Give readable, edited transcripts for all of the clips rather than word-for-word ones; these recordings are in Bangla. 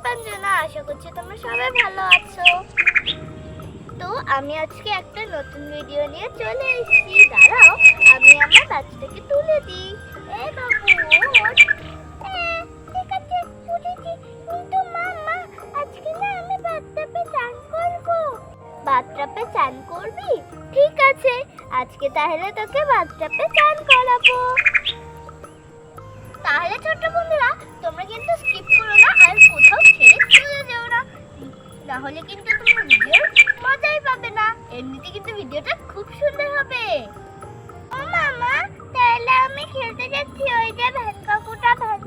দীপাঞ্জনা, আশা করছি তোমরা সবাই ভালো আছো। তো আমি আজকে একটা নতুন ভিডিও নিয়ে চলে এসেছি। দাঁড়াও, আমি আমার বাচ্চাটাকে তুলে দিই। এই বাবু ওঠ। ঠিক আছে, উঠেছি। কিন্তু মা, আজকে না আমি বাথটাবে চান করব। বাথটাবে চান করবি? ঠিক আছে, আজকে তাহলে তোকে বাথটাবে চান করাবো। তাহলে ছোট্ট বন্ধুরা, তোমরা কিন্তু স্কিপ করো না আর কোথাও ছেড়ে চলে যেও না, না হলে কিন্তু তোমরা ভিডিওর মজাই পাবে না। এমনিতে কিন্তু ভিডিওটা খুব সুন্দর হবে। ও মামা, তাহলে আমি খেলতে যাচ্ছি। ওই যে ভ্যান কাকুটা ভ্যান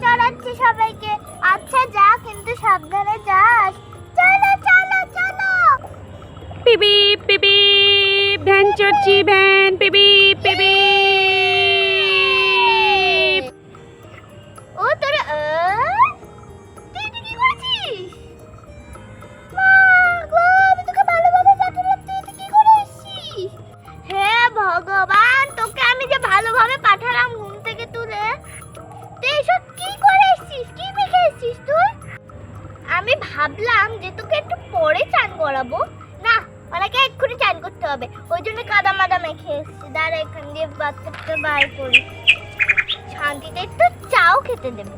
চালাচ্ছে সবাইকে। আচ্ছা যা, কিন্তু সাবধানে যাস। চলো চলো চলো। পিপি পিপি ভ্যান চড়ছি, ভ্যান পিপি পিপি। ও তোরা তুই এটা কি করছিস? মা গো, আমি তোকে ভালোভাবে পাঠালাম, তুই এটা কি করে এসেছিস? হে ভগবান, তোকে আমি যে ভালোভাবে পাঠালাম ঘুম থেকে তুলে, তুই এসব কি করে এসেছিস? কি মেখে এসেছিস তুই? আমি ভাবলাম যে তোকে একটু পরে চান করাবো। না, আমাকে এক্ষুনি চান করতে হবে, ওই জন্য কাদা মাদা মেখে এসেছি। দাঁড়া, এখান দিয়ে বাচ্চাটা বার করি, শান্তিতে একটু চাও খেতে দেবো।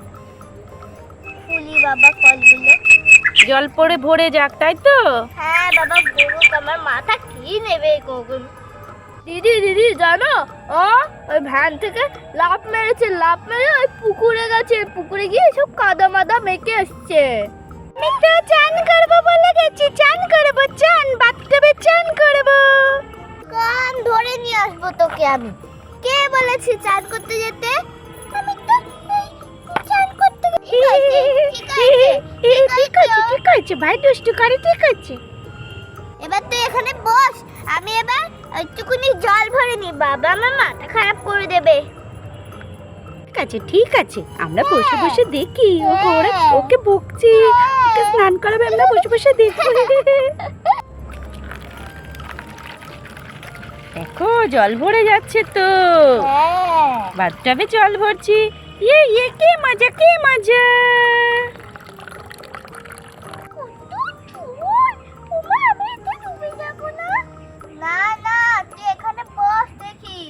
ফুলি বাবা কলগুলো। জল পড়ে ভরে যাক, তাই তো? হ্যাঁ বাবা, গরুক, আমার মাথা কি নেবে গরু। দিদি দিদি জানো, ওই ভ্যান থেকে লাফ মেরেছে, লাফ মেরে ওই পুকুরে গেছে, পুকুরে গিয়ে সব কাদা মাদা মেখে আসছে। আমি তো চান করবো বলে গেছি, চান করবো, চান বাথটাবে চান করবো। কান ধরে নিয়ে আসবো তোকে আমি। কে বলেছে চান করতে যেতে? আমি তো চান করতে গেছি। ঠিক আছে ভাই, দুষ্টু করে, ঠিক আছে। এবার তুই এখানে বস, আমি এবার একটুকুনি জল ভরে নি। বাবা আমার মাথা খারাপ করে দেবে। ঠিক আছে, আমরা বসে বসে দেখি। ওকে বকছি, ওকে স্নান করাবে, আমরা বসে বসে দেখি। দেখো জল ভরে যাচ্ছে তো, বাথটাবে জল ভরছি। ইয়ে কি মজা, কি মজা। না না, তুই এখানে বস দেখি।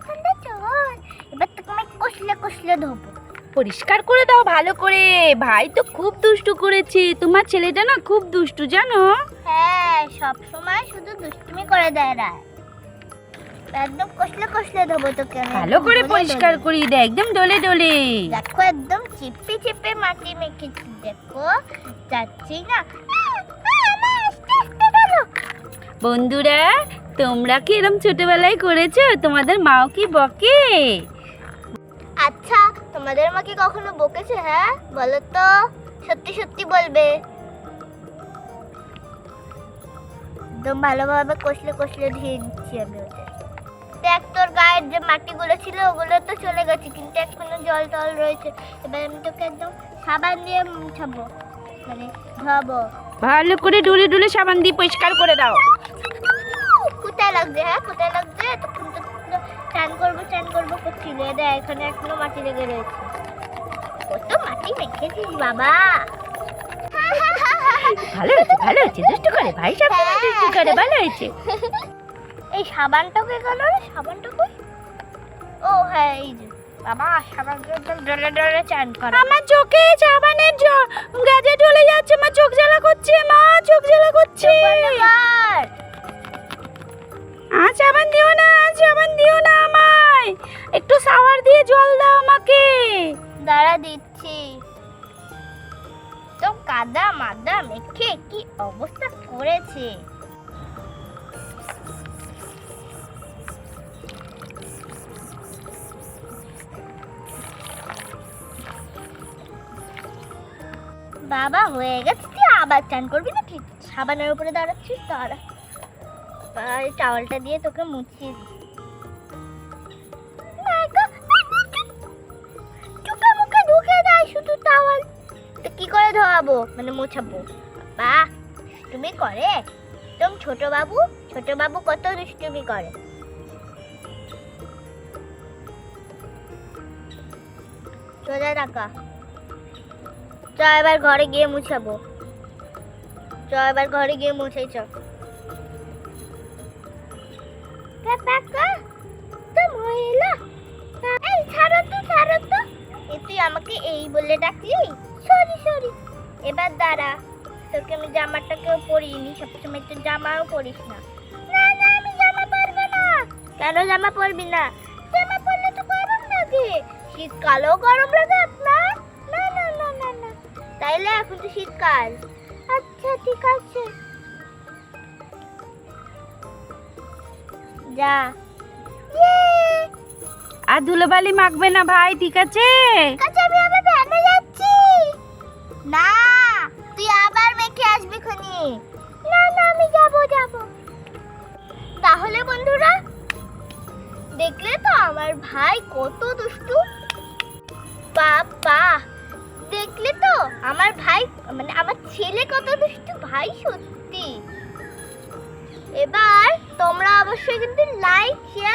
ঠান্ডা জল, এবার তোকে আমি কষলে কষলে ধোবো। পরিষ্কার করে দাও ভালো করে, ভাই তো খুব দুষ্টু করেছে। তোমার ছেলেটা না খুব দুষ্টু, জানো? হ্যাঁ, সব সময় শুধু দুষ্টুমি করে দেয় না। একদম কষলে কষলে ধোবো তোকে আমি। ভালো করে পরিষ্কার করিয়ে দেয়, একদম ডলে ডলে। দেখো একদম চিপে চিপে মাটি মেখেছি, দেখো যাচ্ছি না। বন্ধুরা, তোমরা কি এরকম ছোটবেলায় করেছো? তোমাদের মাও কি বকে? আচ্ছা, তোমাদের মা কি কখনো বকেছে? হ্যাঁ বলো তো, সত্যি সত্যি বলবে। একদম ভালোভাবে কষলে কষলে ধুয়ে দিচ্ছি আমি ওদের। দেখ, তোর গায়ের যে মাটিগুলো ছিল ওগুলো তো চলে গেছে, কিন্তু এখনো জল টল রয়েছে। এবার আমি তোকে একদম সাবান দিয়ে মুছাবো, মানে ধোয়াবো। ভালো করে ডুলে ডুলে সাবান দিয়ে পরিষ্কার করে দাও। কোথায় লাগছে? হ্যাঁ কোথায় লাগছে? তখন তো চান করবো করছিল। দেখ এখানে এখনো মাটি লেগে রয়েছে। কত মাটি মেখেছিস বাবা। ভালো হয়েছে, দুষ্টু করে ভাই, সব দুষ্টু করে, ভালো হয়েছে। এই সাবানটাকে গেল রে, সাবানটাকে। ও হ্যাঁ, এই যে বাবা, সাবান একদম ডলে ডলে চান করা। আমার চোখে সাবানের গাজে ঢলে যাচ্ছে, আমার চোখ জ্বালা করছে, মা চোখ জ্বালা করছে। সাবান দিও না, সাবান দিও না আমায়, একটু শাওয়ার দিয়ে জল দাও আমাকে। দাঁড়া দিচ্ছি। তো কাদা মাদা মেখে কি অবস্থা করেছে। বাবা হয়ে গেছে, তুই আবার চান করবি না? ঠিক সাবানের উপরে দাঁড়াচ্ছিস, দাঁড়া। টাওয়ালটা দিয়ে তোকে মুছিয়ে চোখে মুখে ঢুকে দেয় শুধু টাওয়াল। তো কি করে ধোয়াবো, মানে মোছাবো? বাহ, দুষ্টুমি করে একদম। ছোট বাবু কত দুষ্টুমি করে। সোজা টাকা চ এবার ঘরে গিয়ে মুছাবো। চ এবার ঘরে গিয়ে মুছাই চ। এই ছাড়ো তো ছাড়ো তো। তুই আমাকে এই বলে ডাকলি? Sorry sorry. এবার দাঁড়া, তোকে আমি জামাটাকেও পরিনি, সবসময় তো জামাও পরিস না। না না আমি জামা পরবো না। কেন জামা পরবি না? জামা পরলে তো গরম লাগে। শীতকালেও গরম লাগে আপনার? না না না না না। তাইলে এখন তো শীতকাল। আচ্ছা ঠিক আছে, যা। আর ধুলোবালি মাখবে না ভাই, ঠিক আছে? আচ্ছা আমি আবার ভ্যানে যাচ্ছি। না তুই আবার মেখে আসবি খনি। না না আমি যাব যাব। তাহলে বন্ধুরা দেখলে তো আমার ভাই কত দুষ্টু। বাবা দেখলে তো আমার ভাই মানে আমার ছেলে কত দুষ্টু। ভাই সত্যি। এবার তোমরা অবশ্যই কিন্তু লাইক শেয়ার